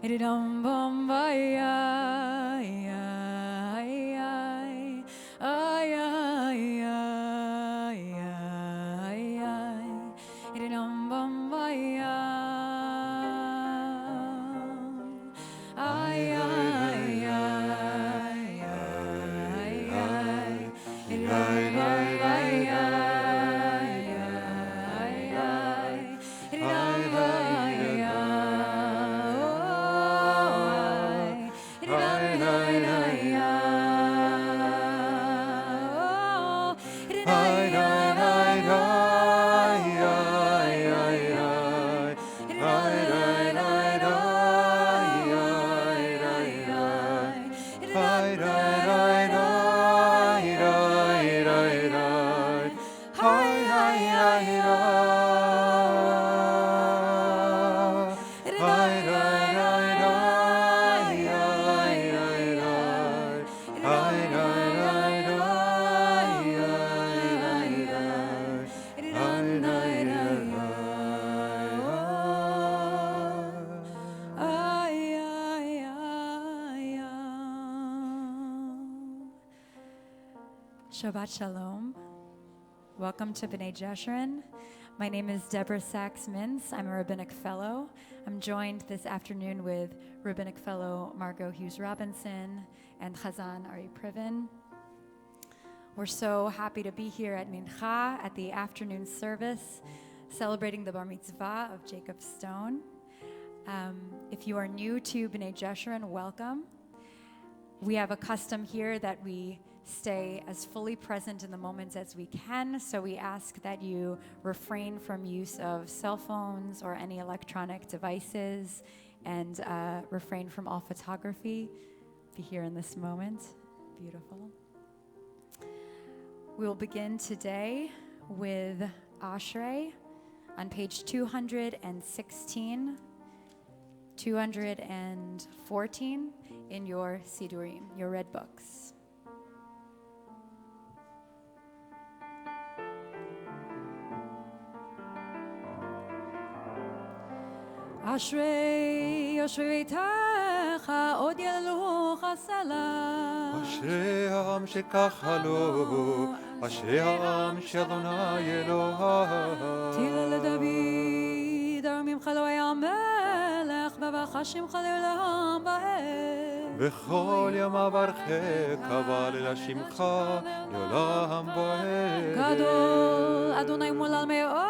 Dum bum ay dum bum Shabbat Shalom. Welcome to B'nai Jeshurun. My name is Deborah Sachs-Mintz. I'm a Rabbinic Fellow. I'm joined this afternoon with Rabbinic Fellow Margot Hughes-Robinson and Chazan Ari Priven. We're so happy to be here at Minha at the afternoon service, celebrating the Bar Mitzvah of Jacob Stone. If you are new to B'nai Jeshurun, welcome. We have a custom here that we stay as fully present in the moments as we can, so we ask that you refrain from use of cell phones or any electronic devices, and refrain from all photography. Be here in this moment. Beautiful. We will begin today with Ashrei on page 216, 214 in your Sidurim, your red books. אשרי יושבי ביתך עוד יללוך סלם אשרי העם שככה לו אשרי העם שאדוני אלוהיו תהילה לדוד ארמימך לא היה מלך ובחשים לעולם ועד וכל ימיו ארחק אבל לשמך לעולם ועד גדול אדוני מולל מאוד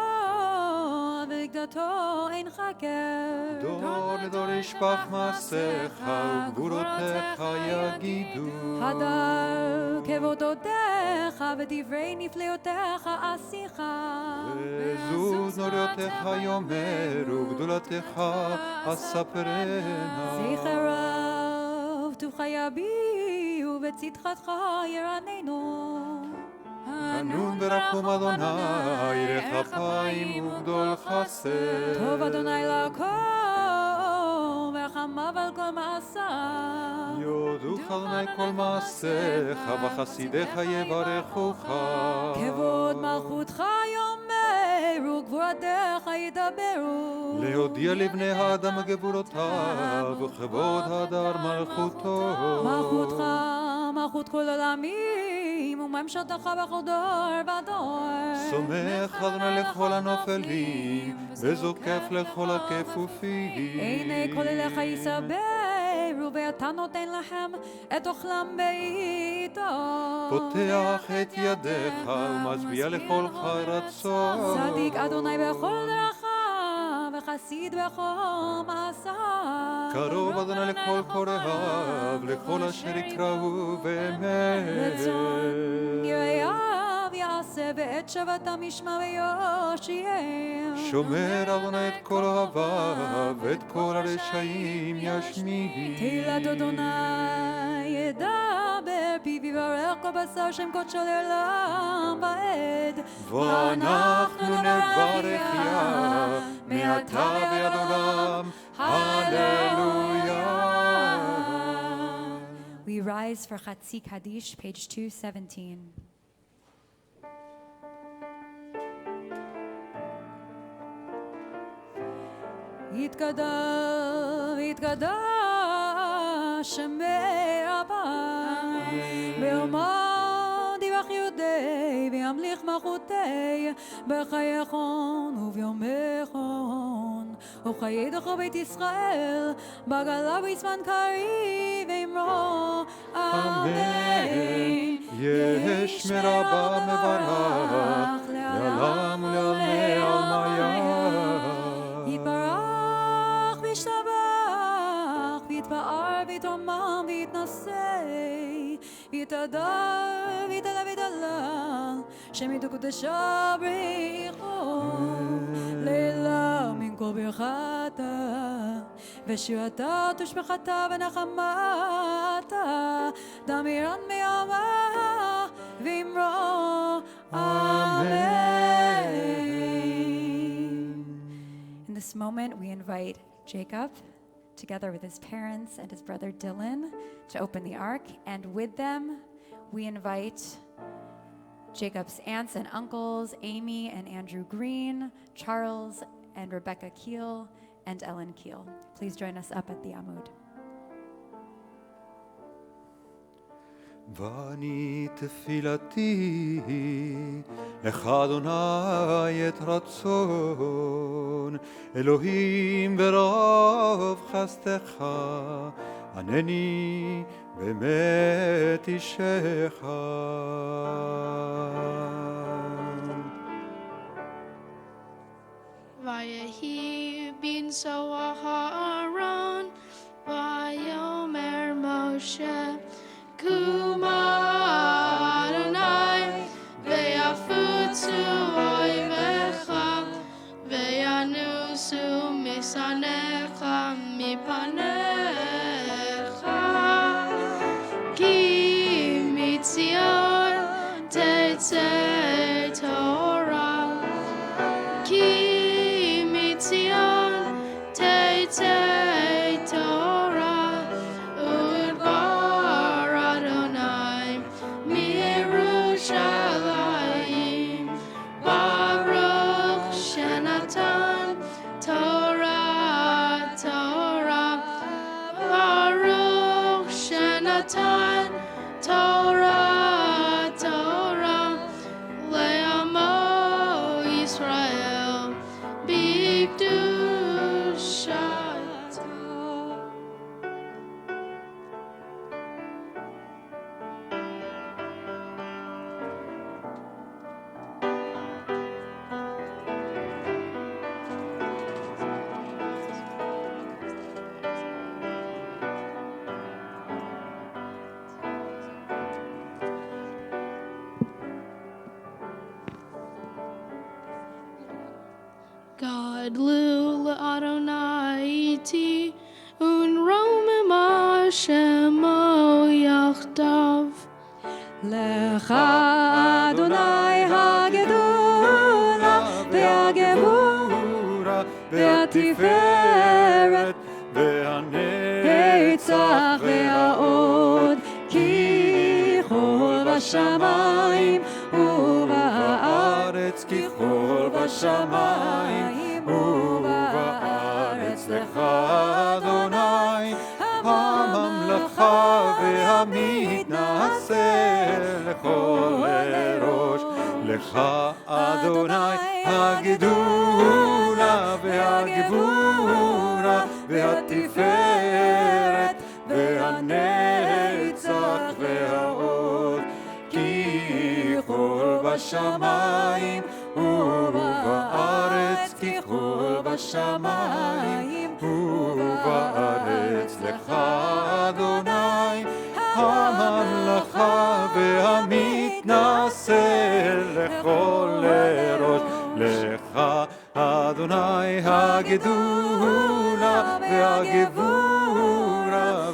וגדתו אין חקר דור לדור ישפך מעשיך וגבורותיך יגידו הדר כבודותיך ודברי נפלאותיך עשיך וזוז נוריותיך יאמרו גדולתך אספרנה זכרב טובך יביעו בצדקתך ירננו חנון ברחום אדוני ירח אפיים וגדול חסד טוב אדוני לכל ורחמיו על כל מעשיו יודוך אדוני כל מעשיך וחסידיך יברכוך כבוד מלכותך יאמרו גבורתך ידברו להודיע לבני האדם גבורותיו וכבוד הדר מלכותו מלכותך מלכות כל עולמים וממשלתך בכל דור ודור סומך אדוני לכל הנופלים וזוקף לכל הכפופים עיני כל אליך יסברו ואתה נותן להם את אוכלם בעיתו פותח את ידיך ומשביע לכל רצון צדיק אדוני בכל דרכיו וחסיד בכל מעשיו קרוב אדוני לכל קוראיו לכל אשר יקראו באמת רצון יראיו יעשה ואת שבתם ישמע ויושיע שומר אדוני את כל אוהביו ואת כל הרשעים ישמיע תהילת אדוני ידבר פיו יברך כל בשר שם קודשו לעולם ועד ואנחנו נברך יה מעתה ועד עולם הללויה. We rise for Chatzi Kaddish, page 217. יתגדל יתקדש שמי רבה ויאמר דיווח יהודי וימליך מלכותי בחייכון וביומכון וחיי דרכו בית ישראל בגלה בזמן קריב ואמרו אמן. יש מרבה מברך לעולם ולעלמי עלמיה יתברך וישתבח ויתפאר ויתרומם ויתנשא ויתהדר ויתעלה ויתעלה שם ידעו קודשו בריחו לילה מן כל ברכתה ושירתה ותשבחתה ונחמתה דמירן מימה ואמרו amen. In this moment we invite Jacob together with his parents and his brother Dylan to open the ark, and with them we invite Jacob's aunts and uncles, Amy and Andrew Green, Charles and Rebecca Keel, and Ellen Keel. Please join us up at the Amud. ואני תפילתי לך אדוני את רצון אלוהים ברוב חסדך ענני באמת אישך ויהי בנסוע הארון ויאמר משה קומה אדוני ויפוצו אויביך וינוסו משנאיך מפניך כי מציון תצא תורה כי מציון תצא תורה ודבר אדוני מירושלים ברוך שנתן תורה תורה ברוך שנתן תורה תורה לעמו ישראל בקדושתו. Gadlu l'Adonai iti unromem Hashemo yachdav. לך אדוני הגדולה והגבורה והתפארת והנצח והעוד כי כל בשמיים ובארץ כי כל בשמיים ובארץ לך אדוני הממלכה והמתנשא לכל ראש לך אדוני הגדולה והגבורה והתפארת והנצח והעוד כי כל בשמיים ובארץ כי כל בשמיים ובארץ לך אדוני הממלכה והמתנשא לכל ראש לך אדוני הגדולה והגבורה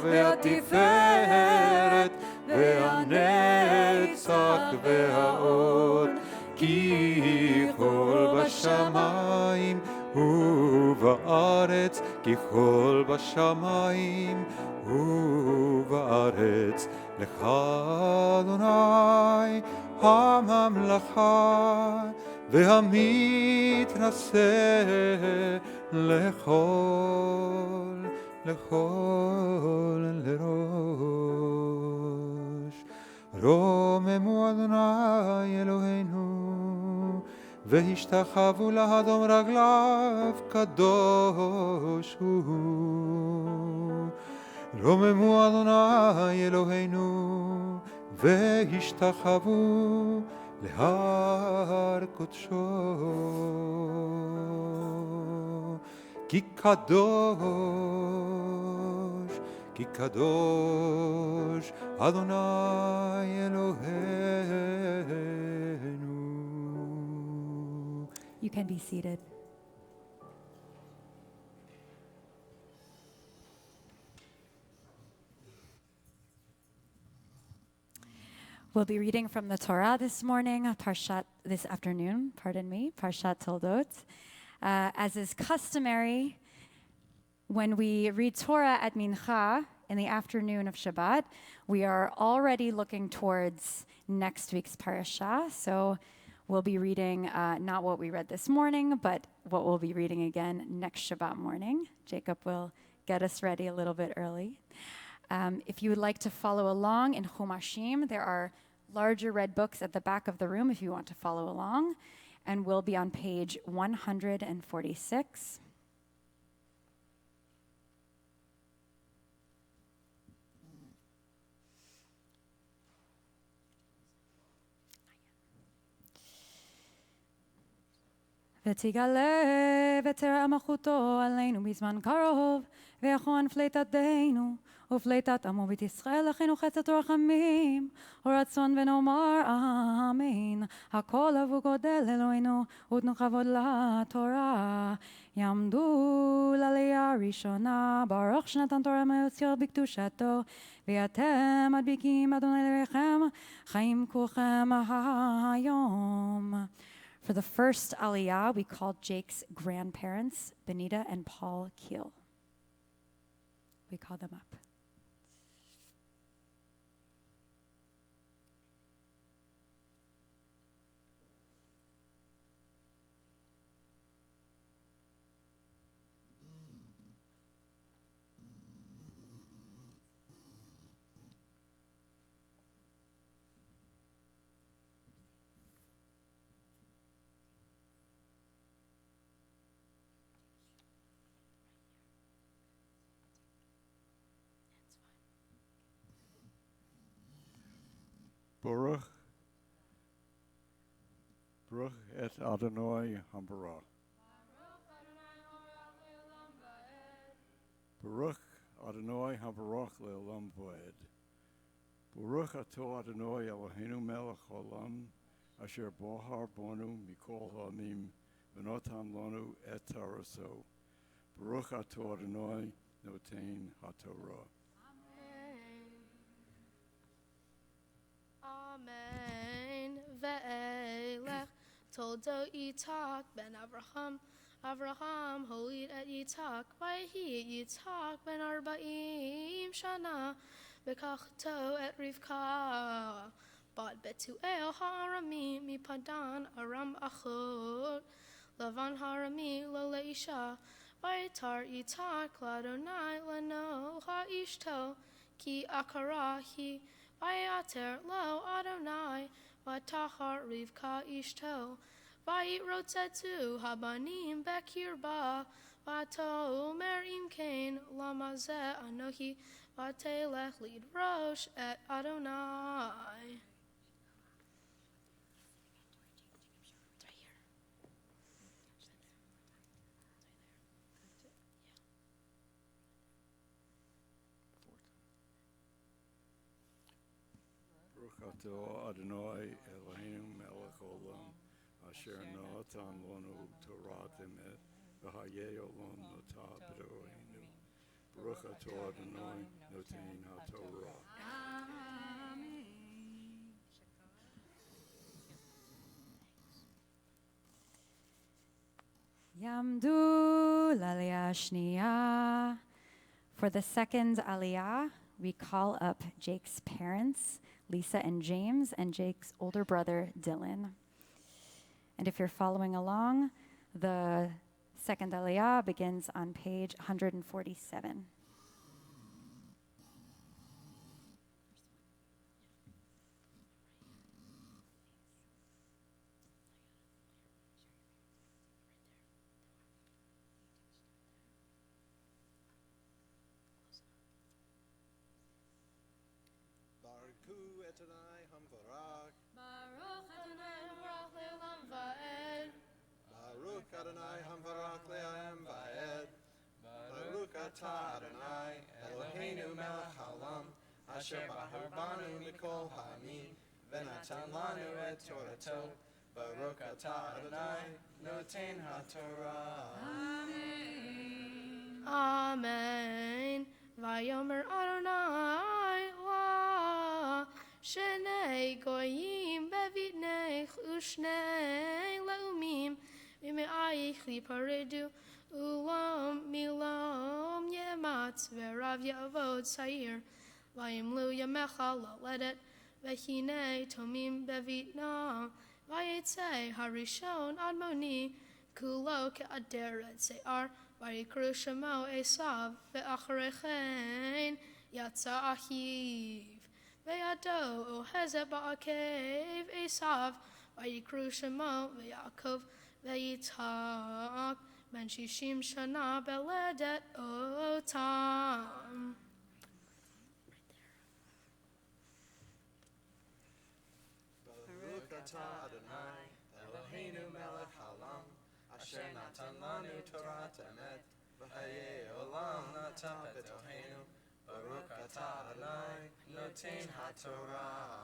והתפארת והנצח והעוד כי כל בשמיים ובארץ כי כל בשמיים ובארץ לך אדוני הממלכה והמתנשא לכל לכל לראש. רוממו אדוני אלוהינו, והשתחוו לאדום רגליו, קדוש הוא. רוממו אדוני אלוהינו, והשתחוו להר קודשו. כי קדוש, כי קדוש, אדוני אלוהינו. You can be seated. We'll be reading from the Torah this afternoon, Parshat Toldot. As is customary, when we read Torah at Minha in the afternoon of Shabbat, we are already looking towards next week's parasha. So we'll be reading not what we read this morning, but what we'll be reading again next Shabbat morning. Jacob will get us ready a little bit early. If you would like to follow along in Chumashim, there are larger red books at the back of the room if you want to follow along, and we'll be on page 146. ותגלה ותראה מלכותו עלינו בזמן קרוב, ויחון פליטתנו ופליטת עמו בית ישראל, אחינו חסד ורחמים ורצון ונאמר אמן. הכל אבו גודל אלוהינו ותנו כבוד לתורה. יעמדו לעלייה ראשונה, ברוך שנתן תורה מיוסר בקדושתו, ואתם מדביקים אדוני אלוהיכם חיים כולכם היום. For the first aliyah, we called Jake's grandparents, Benita and Paul Keel. We call them up. Baruch et Adonai Hambarach. Baruch Adonai Hambarach le'olam v'ed. Baruch atah Adonai Eloheinu melech haolam, asher bohar bonu mikol ha'amim, v'notan lanu et taraso. Baruch atah Adonai noten haTorah. Amen. Ve'elech toldo Yitzhak ben Avraham. Avraham holid et Yitzhak. Vayhi Yitzhak ben Arba'im shana. Bekachto et Rivka. Bat Betuel ha'arami mipadan aram achot. Lavan harami lo leisha. Vaytar Yitzhak ladonai lano ha'ishto. Ki akarahi. Vayater lo Adonai, vatachar Rivka ishto, vayit rotzetu habanim bekirba, vatomer imkein lama ze anohi, vatelech lidrosh et Adonai. Atah Adonai Eloheinu melech olam, asher natan lanu Torah emet, v'hayeh olam notah b'doreinu. Baruch atah Adonai noten haTorah. Yamdu l'aliyah shniya. For the second aliyah, we call up Jake's parents, Lisa and James, and Jake's older brother, Dylan. And if you're following along, the second aliyah begins on page 147. Adonai Hamvarak. Baruch Adonai Hamvarach le'olam va'ed. Baruch Adonai Hamvarak le'olam va'ed. Baruch atah Adonai Eloheinu melech haolam, asher bahar banu mikol ha'amim, v'natan lanu et Torato. Baruch atah Adonai noten haTorah. Amen. Vayomer Adonai la shnei goyim bevitnech ushnei leumim v'me'ayich liparedu ulam milom yematz v'rav yavod sair vayimlu yamecha laledet v'hinei tomim bevitna vayetzei harishon admoni kulo ke'aderet se'ar vayikru shemo Esav ve'acharechen yatsa achiv ve'yado ohezet ba'akev Esav vayikru shemo ve'Yaakov ve'Yitzhak ben shishim shana beledet otam. Baruch atah Adonai Eloheinu melech haolam, asher natan lanu Torat emet, v'hayei olam nata betoheinu. Baruch atah Adonai noten haTorah.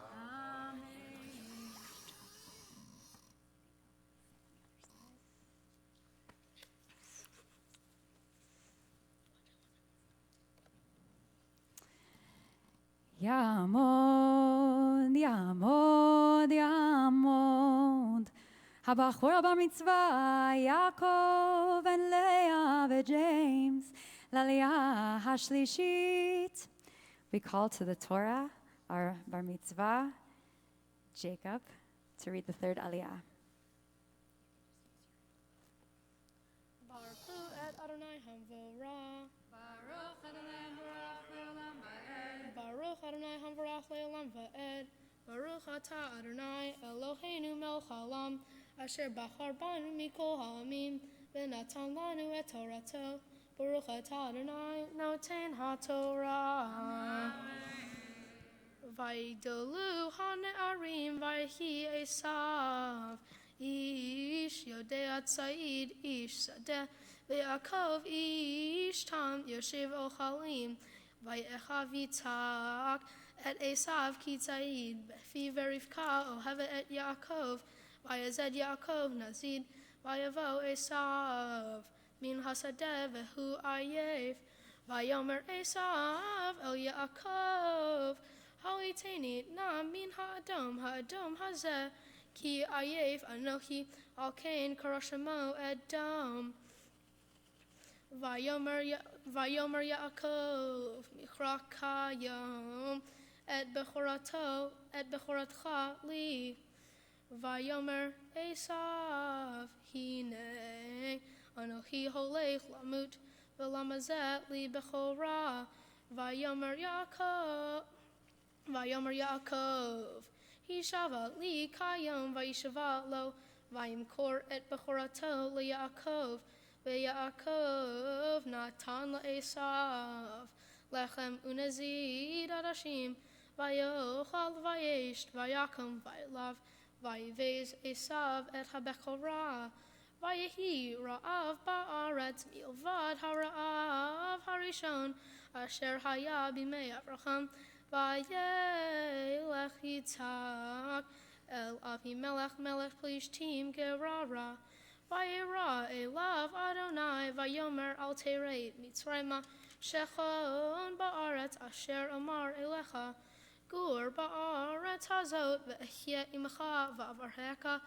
Yamod, Yamod, Yamod. Habachor bar mitzvah, Yaakov and Leah and James. L'aliyah hashlishit. We call to the Torah, our bar mitzvah, Jacob, to read the third aliyah. Baruch et Adonai Hamvarach. Baruch Adonai Hamvarach le'olam va'ed. Baruch atah Adonai Eloheinu melech haolam, asher bachar banu mikol ha'amim, v'natan lanu et Torato. Baruch atah Adonai noten haTorah. Vayidolu ha'ne'arim vayhi Esav, ish yodea tzayid, ish sadeh, ve'Yaakov ish tam yoshev ochalim, vay'echav Yitzhak et Esav ki tzayid, befi verivka oheve et Yaakov, vayazed Yaakov nazid, vayavo Esav, min hasadeh vehu ayev, vayomer Esav el Yaakov, haliteni na min ha'adam hazeh, ki ayev anochi al kain karashemo edom. Vayomer Yaakov michraka yom et bechoratcha li. Vayomer Esav hine anochi holech lamut v'lamazet li bechora. Vayomer Yaakov hishava li kayom vayishava lo vayimkor et bechorato leYaakov. Ve'Yaakov natan le'Esav lechem unezid adashim vayochal vayesht vayakom vaylav vayivez Esav et habechorah vayehi ra'av ba'aretz milvad hara'av harishon asher haya b'mei Avraham vayelech Yitzhak el Avimelech melech plishtim gerara. Vayera elav Adonai vayomer al terei Mitzrayma shechon ba'aretz asher amar elecha gur ba'aretz hazot ve'ehyeh imcha va'avarheka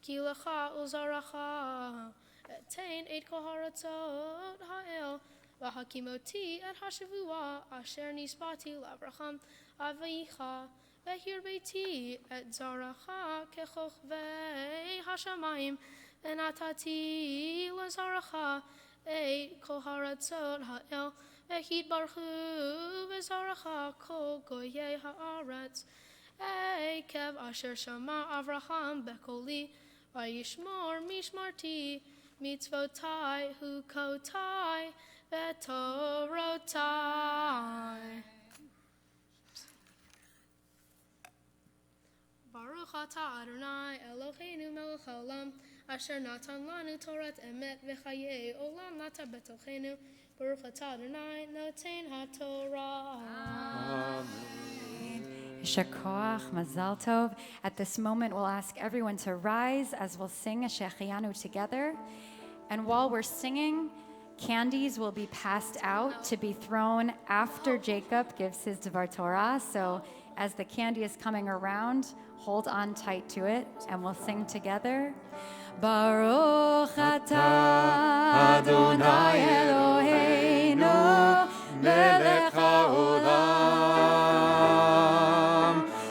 ki lecha uzaracha etein et kol haratzot ha'el v'hakimoti et hashavua asher nispati l'Avraham avicha ve'hir beiti et zaracha kechochvei hashamayim Enatati lazaracha et kol haratzot ha'el v'hid barchu v'zaracha kol goyei ha'aretz eikev asher shama Avraham bekoli vayishmor mishmarti mitzvotai hukotai v'torotai. Baruch atah Adonai Eloheinu melech haolam asher natan lanu Torat emet v'chayei olam nata betochenu. Baruch atah Adonai noten haTorah. Yasher koach, mazal tov. At this moment, we'll ask everyone to rise as we'll sing a Shechianu together. And while we're singing, candies will be passed out to be thrown after Jacob gives his Dvar Torah. So as the candy is coming around, hold on tight to it, and we'll sing together. Baruch atah Adonai Eloheinu melech haolam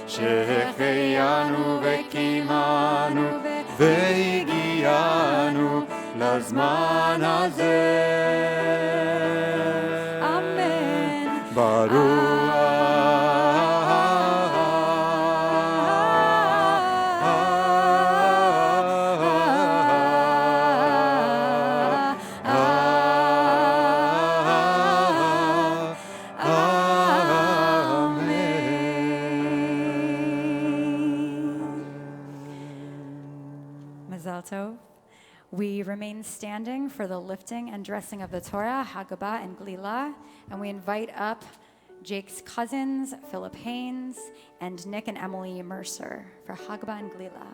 שהחיינו וקיימנו והגיענו לזמן הזה. אמן. ברוך We remain standing for the lifting and dressing of the Torah, Havdalah and Glila, and we invite up Jake's cousins, Philip Haynes, and Nick and Emily Mercer for Havdalah and Glila.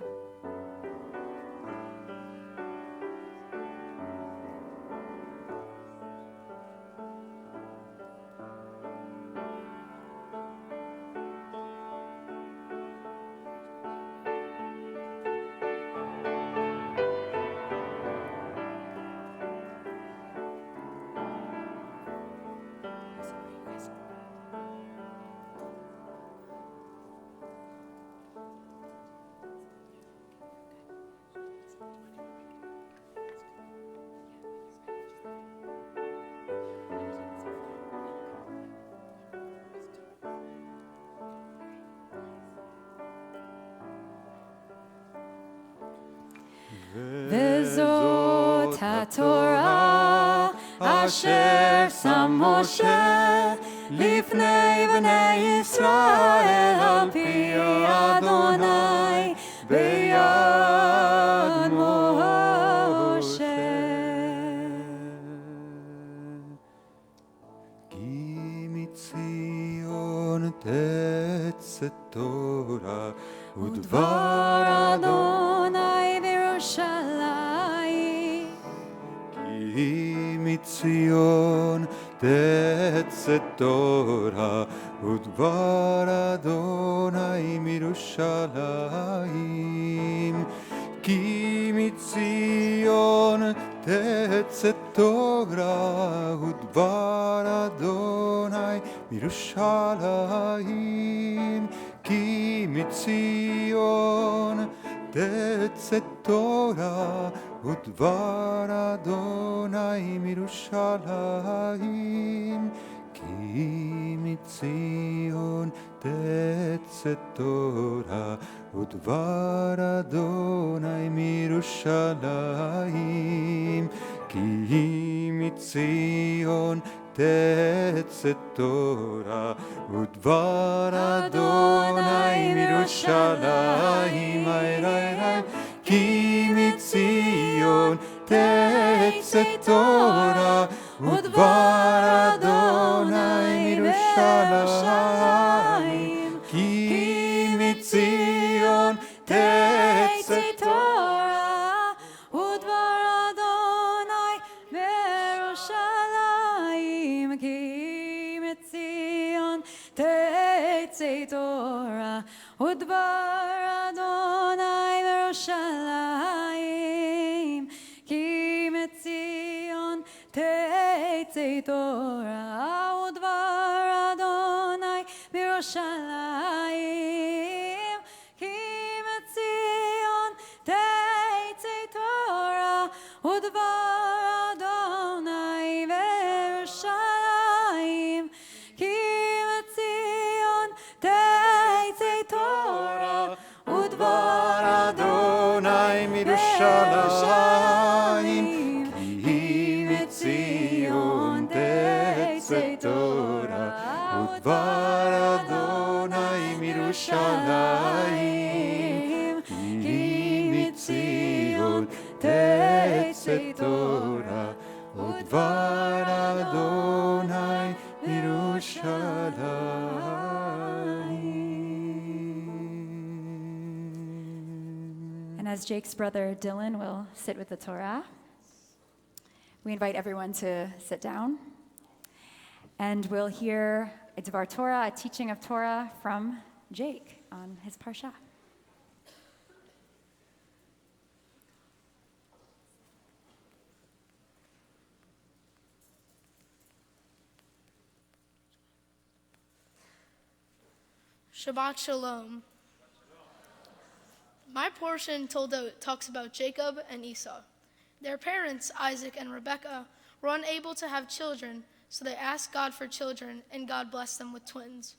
וזאת התורה אשר שם משה לפני בני ישראל על פי אדוני ביד משה. כי מציון תצא תורה ודבר אדוני בירושלים. כי מציון תצא תורה ודבר אדוני מירושלים. כי מציון תצא תורה ודבר אדוני מירושלים. כי מציון תצא תורה ודבר אדוני מירושלים. כי מציון תצא תורה ודבר אדוני מירושלים. כי מציון תצא תורה ודבר אדוני מירושלים. כי מציון תצא תורה ודבר אדוני מירושלים. כי מציון תצא תורה ודבר אדוני מירושלים. כי מציון תצא תורה ודבר אדוני מירושלים. כי מציון תצא תורה ודבר אדוני בירושלים. כי מציון תצא תורה ודבר אדוני בירושלים. כי מציון תצא תורה ודבר אדוני מירושלים. כי מציון תצא תורה ודבר אדוני Torah, Dvar Adonai Yerushalayim. And as Jake's brother Dylan will sit with the Torah, we invite everyone to sit down. And we'll hear a Dvar Torah, a teaching of Torah from Jake on his parsha. Shabbat Shalom. My portion talks about Jacob and Esau. Their parents, Isaac and Rebekah, were unable to have children, so they asked God for children, and God blessed them with twins.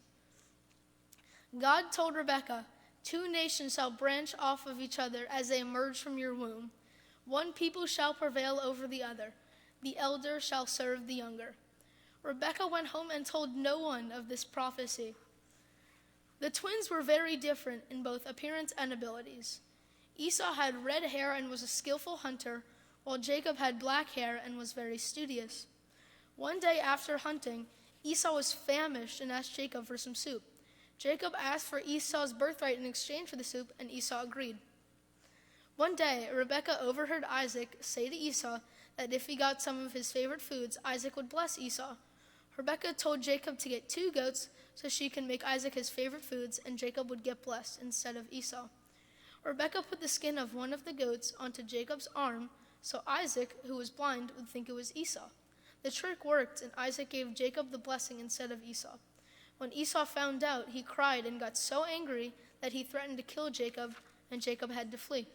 God told Rebekah, 2 nations shall branch off of each other as they emerge from your womb. 1 people shall prevail over the other. The elder shall serve the younger. Rebekah went home and told no one of this prophecy. The twins were very different in both appearance and abilities. Esau had red hair and was a skillful hunter, while Jacob had black hair and was very studious. One day after hunting, Esau was famished and asked Jacob for some soup. Jacob asked for Esau's birthright in exchange for the soup, and Esau agreed. One day, Rebekah overheard Isaac say to Esau that if he got some of his favorite foods, Isaac would bless Esau. Rebekah told Jacob to get 2 goats so she can make Isaac his favorite foods, and Jacob would get blessed instead of Esau. Rebekah put the skin of one of the goats onto Jacob's arm, so Isaac, who was blind, would think it was Esau. The trick worked, and Isaac gave Jacob the blessing instead of Esau. When Esau found out, he cried and got so angry that he threatened to kill Jacob, and Jacob had to flee.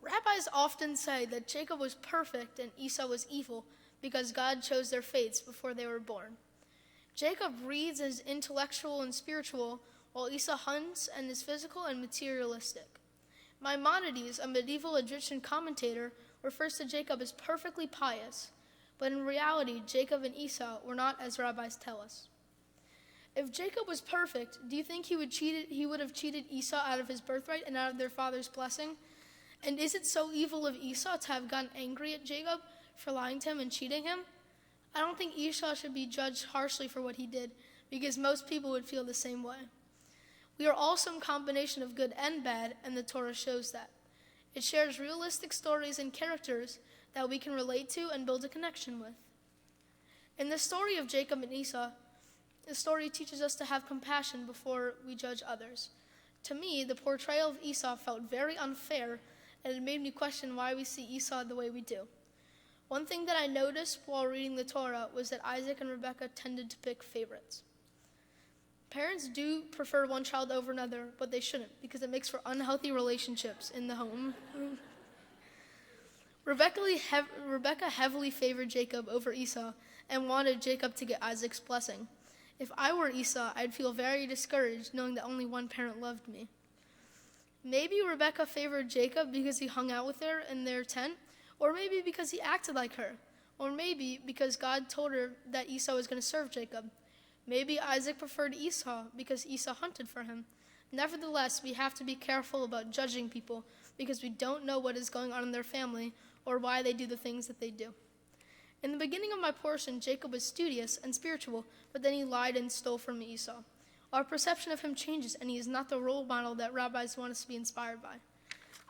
Rabbis often say that Jacob was perfect and Esau was evil because God chose their fates before they were born. Jacob reads as intellectual and spiritual, while Esau hunts and is physical and materialistic. Maimonides, a medieval Egyptian commentator, refers to Jacob as perfectly pious, but in reality, Jacob and Esau were not as rabbis tell us. If Jacob was perfect, do you think he would have cheated Esau out of his birthright and out of their father's blessing? And is it so evil of Esau to have gotten angry at Jacob for lying to him and cheating him? I don't think Esau should be judged harshly for what he did, because most people would feel the same way. We are all some combination of good and bad, and the Torah shows that. It shares realistic stories and characters that we can relate to and build a connection with. In the story of Jacob and Esau, the story teaches us to have compassion before we judge others. To me, the portrayal of Esau felt very unfair, and it made me question why we see Esau the way we do. One thing that I noticed while reading the Torah was that Isaac and Rebekah tended to pick favorites. Parents do prefer one child over another, but they shouldn't, because it makes for unhealthy relationships in the home. Rebekah heavily favored Jacob over Esau and wanted Jacob to get Isaac's blessing. If I were Esau, I'd feel very discouraged knowing that only one parent loved me. Maybe Rebekah favored Jacob because he hung out with her in their tent, or maybe because he acted like her, or maybe because God told her that Esau was going to serve Jacob. Maybe Isaac preferred Esau because Esau hunted for him. Nevertheless, we have to be careful about judging people because we don't know what is going on in their family or why they do the things that they do. In the beginning of my portion, Jacob was studious and spiritual, but then he lied and stole from Esau. Our perception of him changes, and he is not the role model that rabbis want us to be inspired by.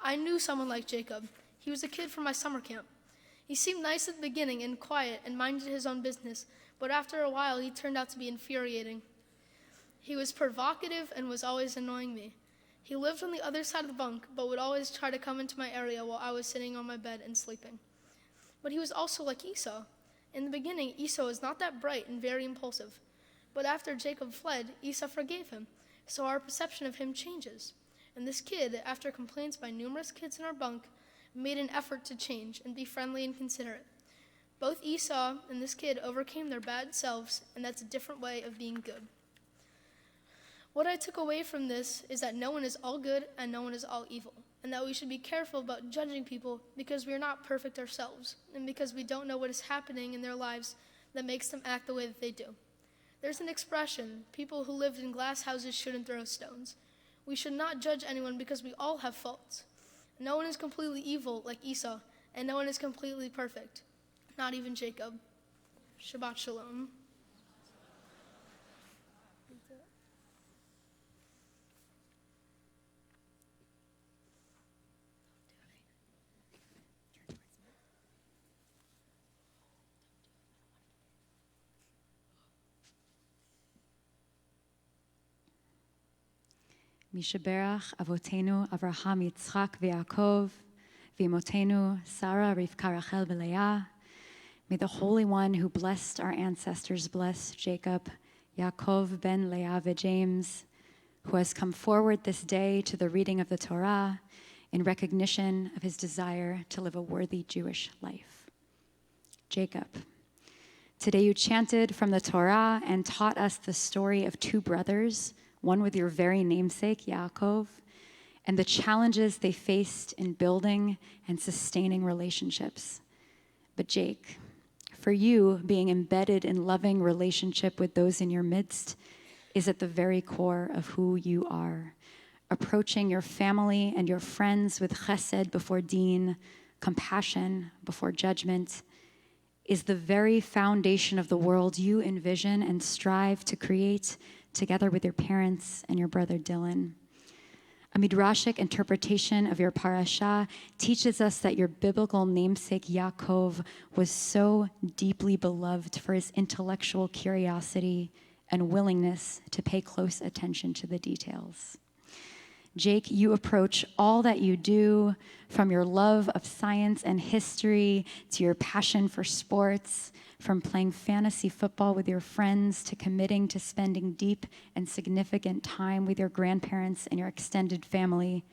I knew someone like Jacob. He was a kid from my summer camp. He seemed nice at the beginning and quiet and minded his own business, but after a while he turned out to be infuriating. He was provocative and was always annoying me. He lived on the other side of the bunk, but would always try to come into my area while I was sitting on my bed and sleeping. But he was also like Esau. In the beginning, Esau was not that bright and very impulsive. But after Jacob fled, Esau forgave him, so our perception of him changes. And this kid, after complaints by numerous kids in our bunk, made an effort to change and be friendly and considerate. Both Esau and this kid overcame their bad selves, and that's a different way of being good. What I took away from this is that no one is all good and no one is all evil, and that we should be careful about judging people because we are not perfect ourselves, and because we don't know what is happening in their lives that makes them act the way that they do. There's an expression, people who lived in glass houses shouldn't throw stones. We should not judge anyone because we all have faults. No one is completely evil like Esau, and no one is completely perfect, not even Jacob. Shabbat shalom. Mishaberach Avotenu Avraham Yitzchak v'Yaakov v'imotenu Sarah Rivka Rachel v'Leah. May the Holy One who blessed our ancestors bless Jacob, Yaakov ben Leah v'James, who has come forward this day to the reading of the Torah in recognition of his desire to live a worthy Jewish life. Jacob, today you chanted from the Torah and taught us the story of two brothers, one with your very namesake, Yaakov, and the challenges they faced in building and sustaining relationships. But Jake, for you, being embedded in loving relationship with those in your midst is at the very core of who you are. Approaching your family and your friends with chesed before deen, compassion before judgment, is the very foundation of the world you envision and strive to create together with your parents and your brother Dylan. A midrashic interpretation of your parasha teaches us that your biblical namesake Yaakov was so deeply beloved for his intellectual curiosity and willingness to pay close attention to the details. Jake, you approach all that you do, from your love of science and history to your passion for sports, from playing fantasy football with your friends to committing to spending deep and significant time with your grandparents and your extended family.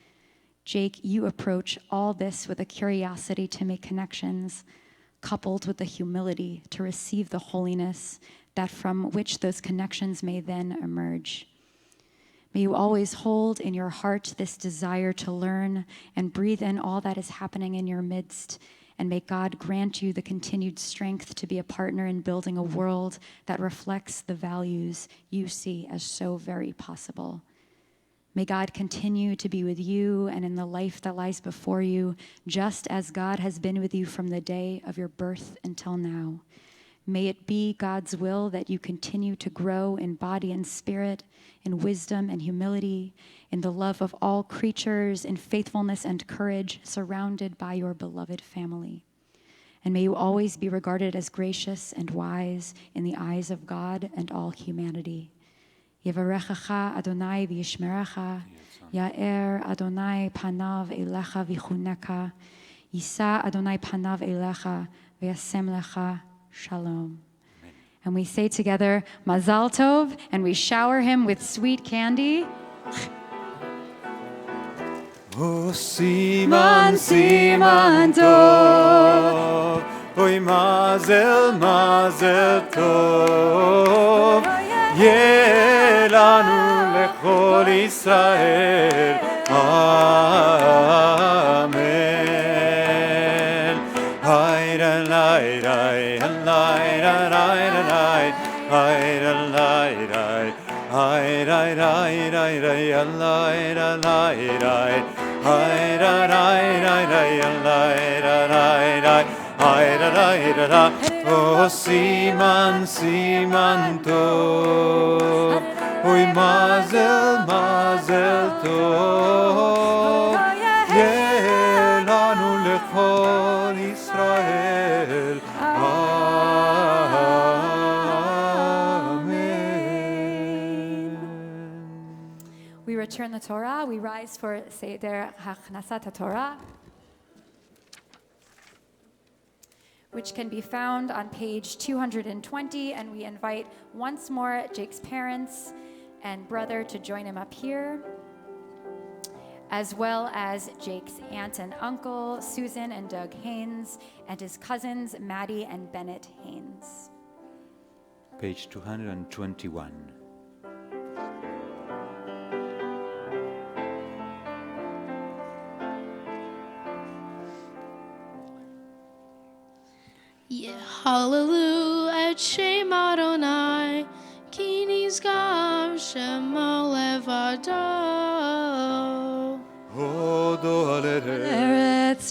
Jake, you approach all this with a curiosity to make connections, coupled with the humility to receive the holiness that from which those connections may then emerge. May you always hold in your heart this desire to learn and breathe in all that is happening in your midst. And may God grant you the continued strength to be a partner in building a world that reflects the values you see as so very possible. May God continue to be with you and in the life that lies before you, just as God has been with you from the day of your birth until now. May it be God's will that you continue to grow in body and spirit, in wisdom and humility, in the love of all creatures, in faithfulness and courage, surrounded by your beloved family. And may you always be regarded as gracious and wise in the eyes of God and all humanity. Yevarechecha Adonai v'yishmerecha, Ya'er Adonai panav elecha v'chuneka, Yisa Adonai panav elecha v'yasem lecha shalom. And we say together, Mazal Tov, and we shower him with sweet candy. Oh, Siman, Siman Tov, Oy Mazel, Mazel Tov, Yelanu lechol Israel, Amen. Hayra, layra, layra, layra, layra, hayra, layra, hayra, layra, layra, layra, layra, hayra, layra, layra, layra, hayra, layra, oh, Siman, Siman Tov, Oy Mazel, Mazel Tov, Yelanu lechol Israel, Amen. We return the Torah. We rise for Seder Hachnasat Torah, which can be found on page 220, and we invite once more Jake's parents and brother to join him up here, as well as Jake's aunt and uncle, Susan and Doug Haynes, and his cousins, Maddie and Bennett Haynes. Page 221. Hallelujah et Shem Adonai, ki nizgam shemo levado. Hodo al Eretz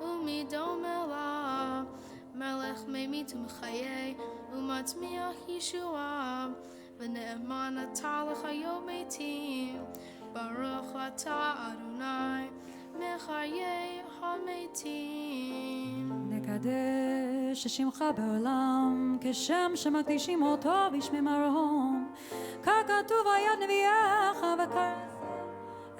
ומדומלה מלך ממית ומחיה ומצמיח ישועה ונאמן אתה לחיות מתים ברוך אתה אדוני מחיי המתים. נקדש את שמך בעולם כשם שמקדישים אותו בשמי מרום ככתוב היד נביאך וקרא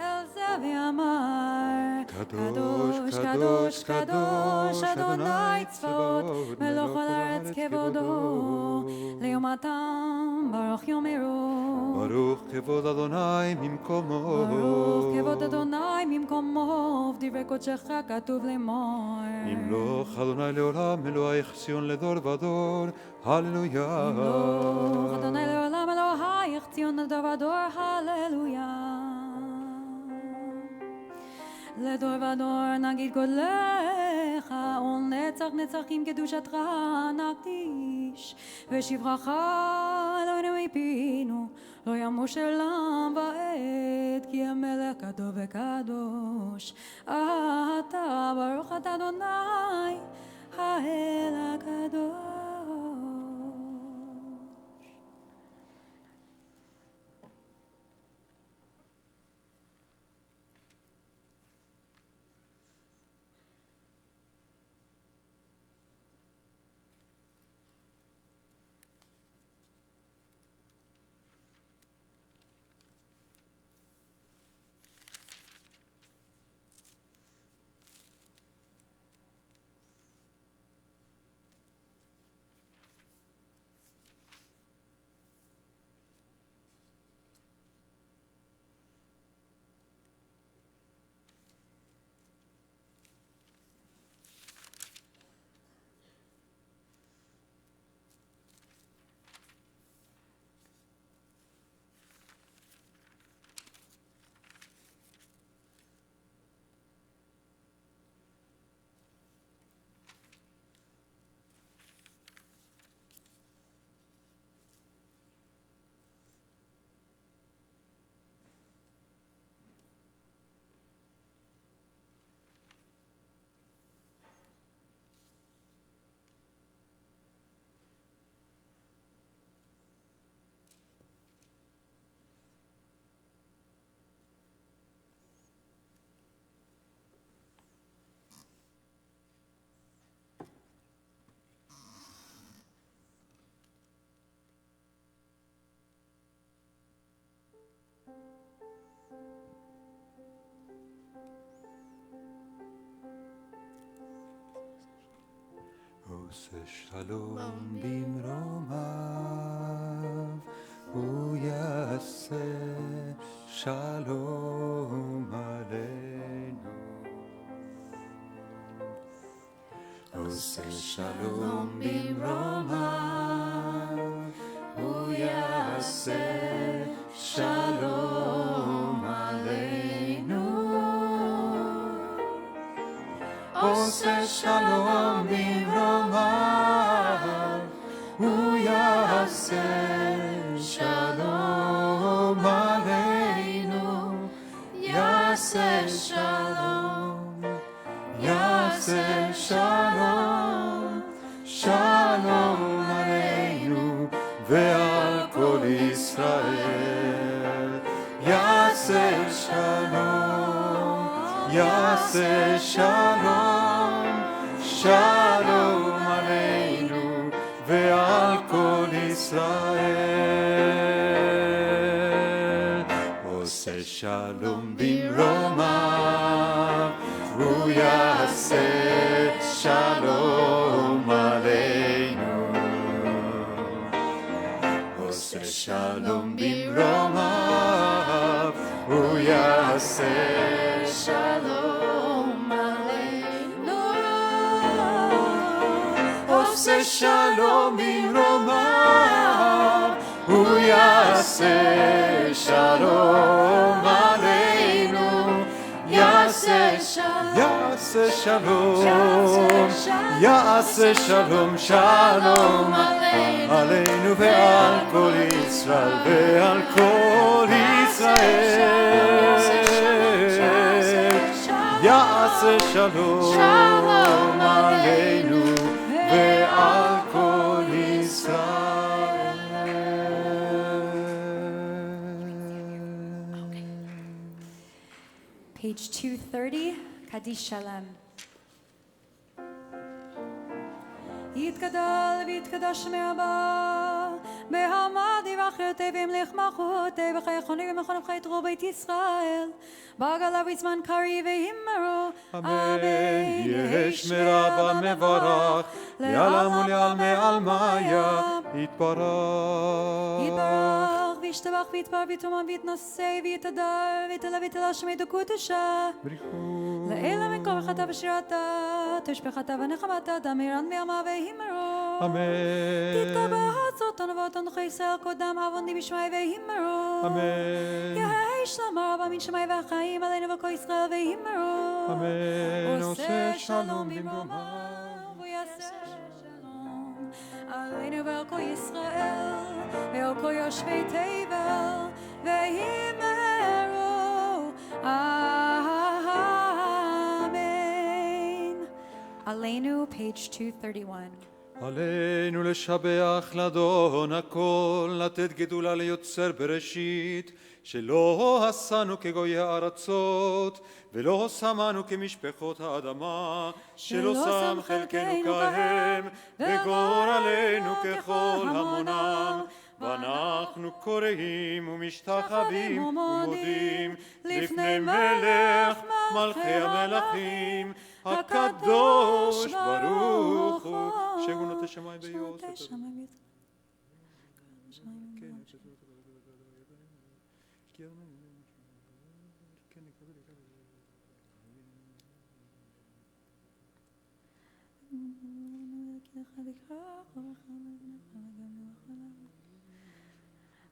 אל זה ואמר קדוש, קדוש קדוש אדוני צבאות מלוך על הארץ כבודו ליומתם ברוך יאמרו ברוך כבוד אדוני ממקומו ברוך כבוד אדוני ממקומו ובדברי קודשך כתוב לאמור ימלוך אדוני לעולם אלוהיך ציון לדור ודור הללויה ימלוך אדוני לעולם אלוהיך ציון לדור ודור הללויה לדור ודור נגיד גודלך ולנצח נצחים קדושתך נקדיש ושבחך אלוהינו מפינו לא ימוש עולם ועד כי המלך גדול וקדוש אתה ברוך אתה אדוני האל הקדוש. עושה שלום במרומיו, הוא יעשה שלום עלינו. עושה שלום במרומיו, הוא יעשה שלום עלינו. עושה שלום במרומיו, הוא יעשה שלום עלינו. יעשה שלום, יעשה שלום, שלום עלינו ועל כל ישראל. יעשה שלום, יעשה שלום, שלום עלינו ועל כל ישראל. עושה שלום במרומיו, הוא יעשה שלום עלינו. עושה שלום במרומיו, הוא יעשה שלום עלינו. עושה שלום במרומיו, הוא יעשה שלום עלינו. יעשה שלום, יעשה שלום, יעשה שלום, שלום עלינו ועל כל ישראל, ועל כל ישראל. יעשה עשה שלום עלינו ועל כל ישראל. Page 230, Kaddish Shalem. יתגדל ויתקדש מרבה בהמדי ואחרתי והמליך מלכותי וחייכוני ומכון ובחי תרו בית ישראל בעגלה בזמן קרי והימרו אמן. יהי שמרה במברך לעלם ולעלמי עלמיה יתברך. יתברך וישתבח ויתפאר ויתרומם ויתנשא ויתהדר ויתעלה ויתהלל שמי דקודשה בריחו לעילה מן כל מחתה ושירתה תשבחתה ונחמתה דמירן בימה והימרו אמן. תתקבל הצות ענוות ענוכי ישראל קודם עווני בשמי והימרו אמן. יהי שלמה רבה מן שמי והחיים עלינו ועל כל ישראל והימרו אמן. עושה שלום במרומיו ויעשה שלום עלינו ועל כל ישראל ועל כל יושבי תבל והימרו amen. עלינו, page 231. עלינו לשבח לאדון הכל, לתת גדולה ליוצר בראשית, שלא עשנו כגויי הארצות, ולא שמנו כמשפחות האדמה, שלא שם חלקנו כהם, וגורלנו ככל המונם. ואנחנו קוראים ומשתחווים ומודים לפני מלך מלכי המלכים, הקדוש ברוך הוא, שגונות השמיים ויוסף.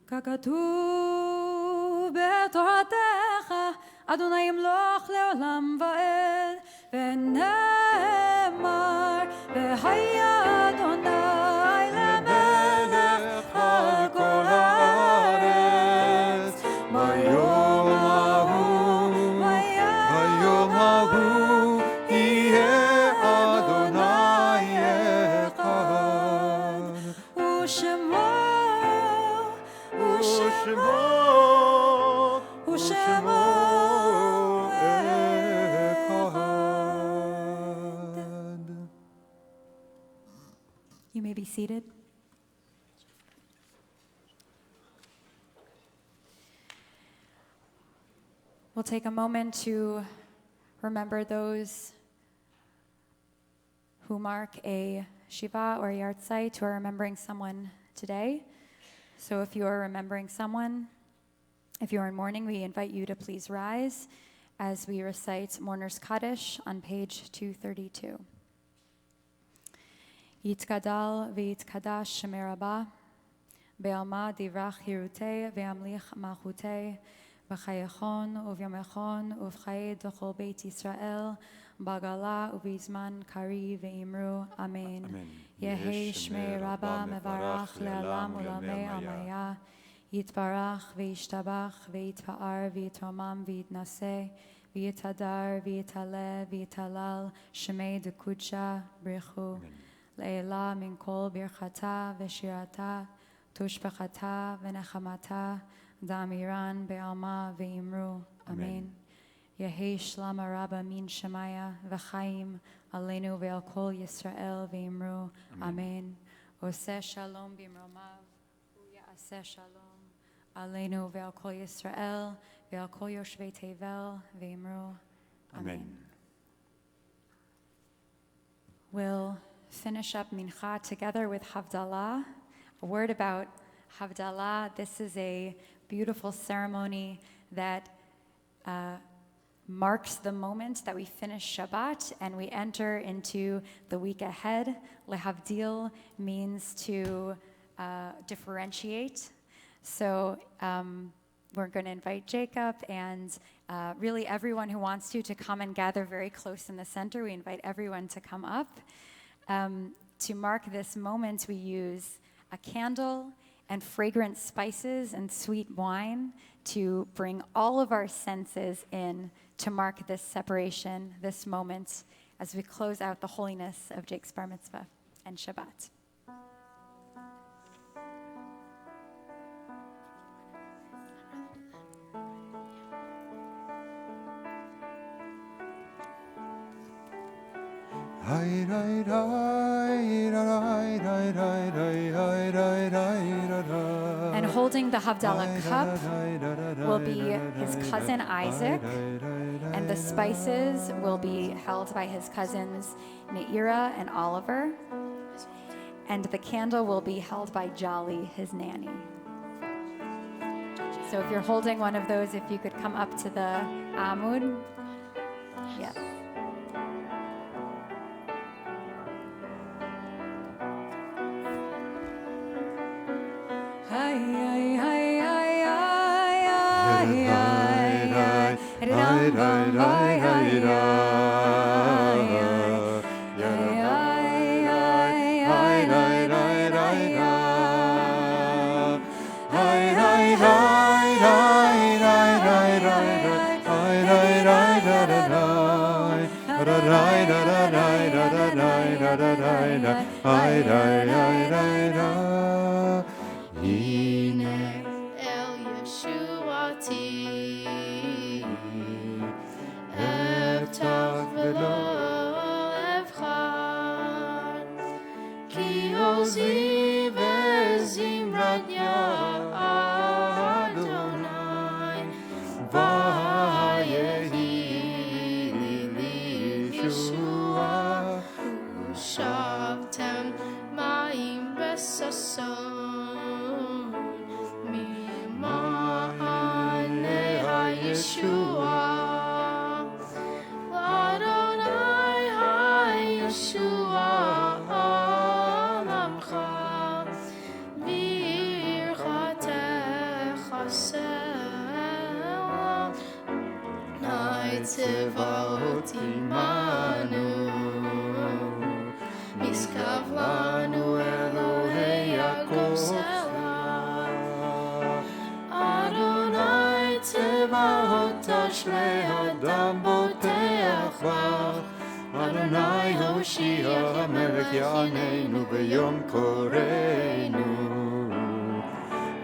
ככתוב בתורתך, אדוני ימלוך לעולם ועד, ונאמר, והיה אדוני למלך על כל הארץ. ביום ההוא יהיה אדוני אחד, ושמו You may be seated. We'll take a moment to remember those who mark a Shiva or a yahrzeit, who are remembering someone today. So if you are remembering someone, if you are in mourning, we invite you to please rise as we recite Mourner's Kaddish on page 232. Yitkadal v'yitkadash shemeraba, be'alma divrach hirutei ve'amlich malchutei, v'chayechon uvyomechon uv'chaye d'chol beit Yisrael, bagala uvizman kari ve'imru, amen. Yehi shmei rabba mevarach le'alam u'lamei amaya, yitbarach ve'yishtabach ve'yitpa'ar ve'yitromam ve'yitnaseh, ve'yitadar ve'yitale ve'yitalal, shmei d'kudsha brichu. לעילה מן כל ברכתה ושירתה, תושבחתה ונחמתה, דאמירן בעלמה ואמרו, אמן. יהי שלמה רבה מן שמיה וחיים עלינו ועל כל ישראל ואמרו, אמן. עושה שלום במרומיו, הוא יעשה שלום עלינו ועל כל ישראל ועל כל יושבי תבל ואמרו, אמן. We'll finish up Minha together with Havdalah. A word about Havdalah. This is a beautiful ceremony that marks the moment that we finish Shabbat and we enter into the week ahead. Lehavdil means to differentiate. So we're going to invite Jacob and really everyone who wants to come and gather very close in the center. We invite everyone to come up. To mark this moment, we use a candle and fragrant spices and sweet wine to bring all of our senses in to mark this separation, this moment, as we close out the holiness of Jake's bar mitzvah and Shabbat. And holding the Havdalah cup will be his cousin Isaac, and the spices will be held by his cousins Neira and Oliver, and the candle will be held by Jolly, his nanny. So if you're holding one of those, if you could come up to the Amud. Yes. Adonai Hoshia Melech Yaneinu B'yom Koreinu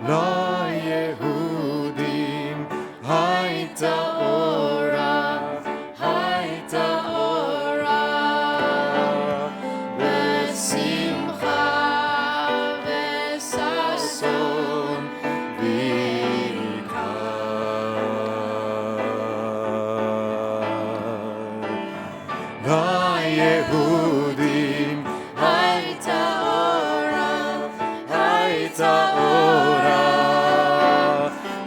La Yehudim Haita Ora Haita Ora Besimcha Besason La Yehudim Haita Ora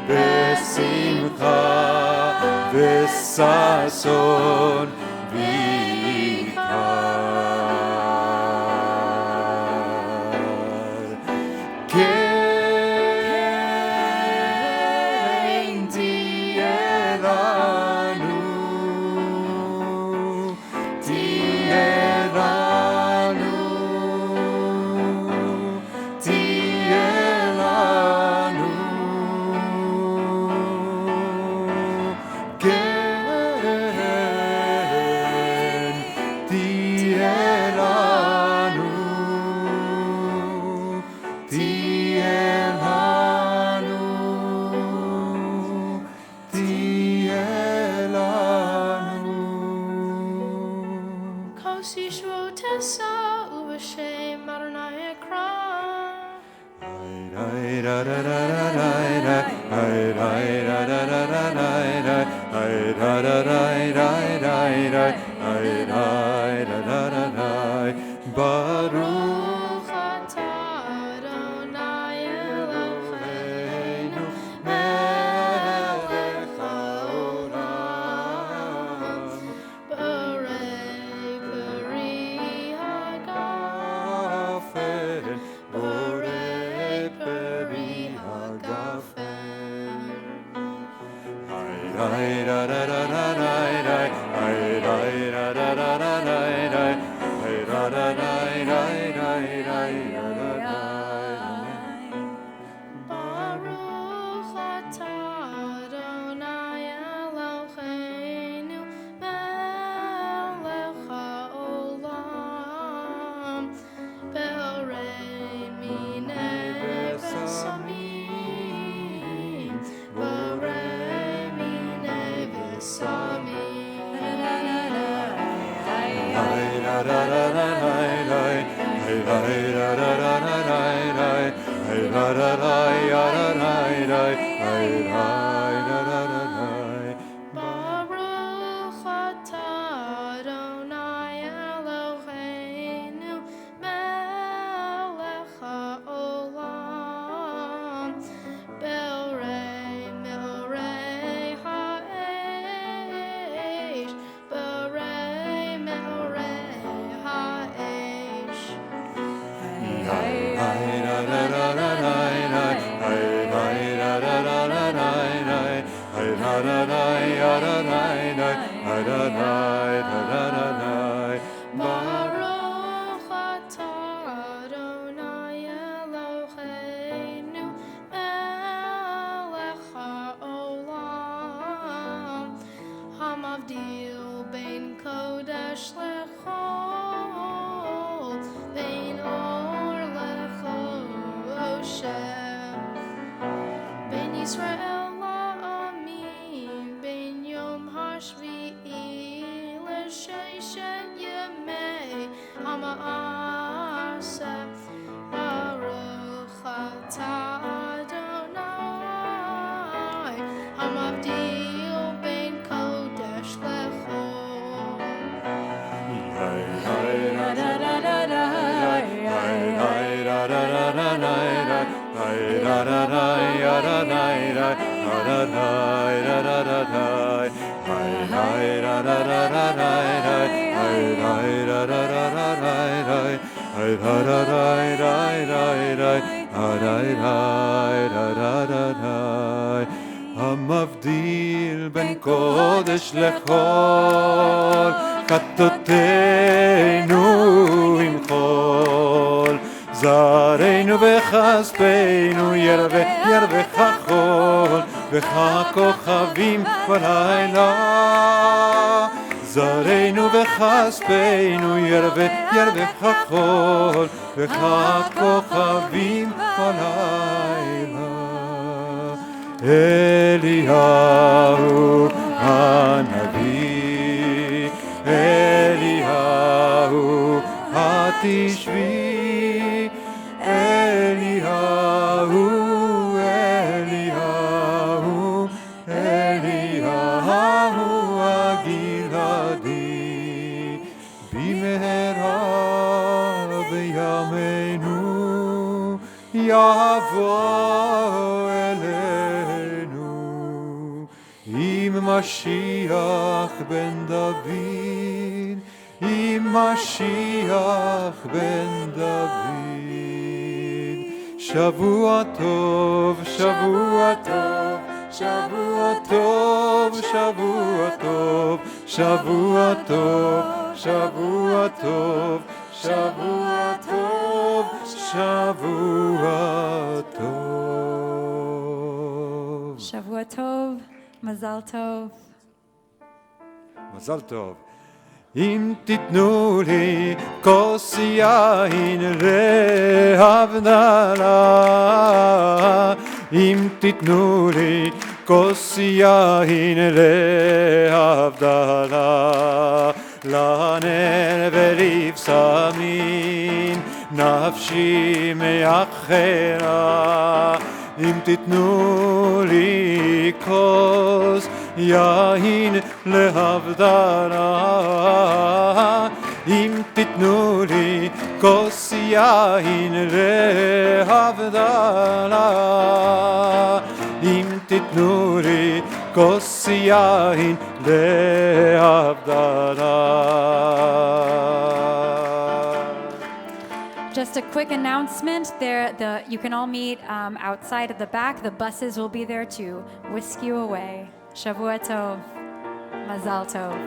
Besimcha Besason Vikar Kein Dielanu Baruch atah Adonai Eloheinu melech haolam borei peri hagafen borei peri hagafen Baruch atah Adonai Eloheinu melech haolam Borei me'orei ha'esh Borei me'orei ha'esh Baruch atah Adonai Eloheinu melech haolam Hamavdil bein kodesh lechol bein or lechoshem bein Yisrael la'amim bein yom hashvi'i l'sheshet yemei ha'ma'aseh Baruch atah Adonai Hamavdil bein kodesh lechol המבדיל בין קודש לחול, חטאותינו עם חול, זרענו וכספנו ירווה חול, וככוכבים בלילה. זרענו וכספנו ירווה חול, וככוכבים בלילה. אליהו הנביא, אליהו התשבי, אליהו, אליהו, אליהו הגלעדי, במהרה בימינו יבוא אלינו, עם משיח בן דוד, עם משיח בן דוד. שבוע טוב, שבוע טוב, שבוע טוב, שבוע טוב, שבוע טוב, שבוע טוב, שבוע טוב, שבוע טוב. Shavua Tov, Mazal Tov. מזל טוב. אם תיתנו לי כוס יין להבדלה, אם תיתנו לי כוס יין להבדלה, לנר ולבשמים נפשי מאחרה. אם תיתנו לי כוס יין להבדלה, אם תיתנו לי כוס יין להבדלה, אם תיתנו לי כוס יין להבדלה. Just a quick announcement, you can all meet outside at the back. The buses will be there to whisk you away. Shavua Tov, Mazal Tov.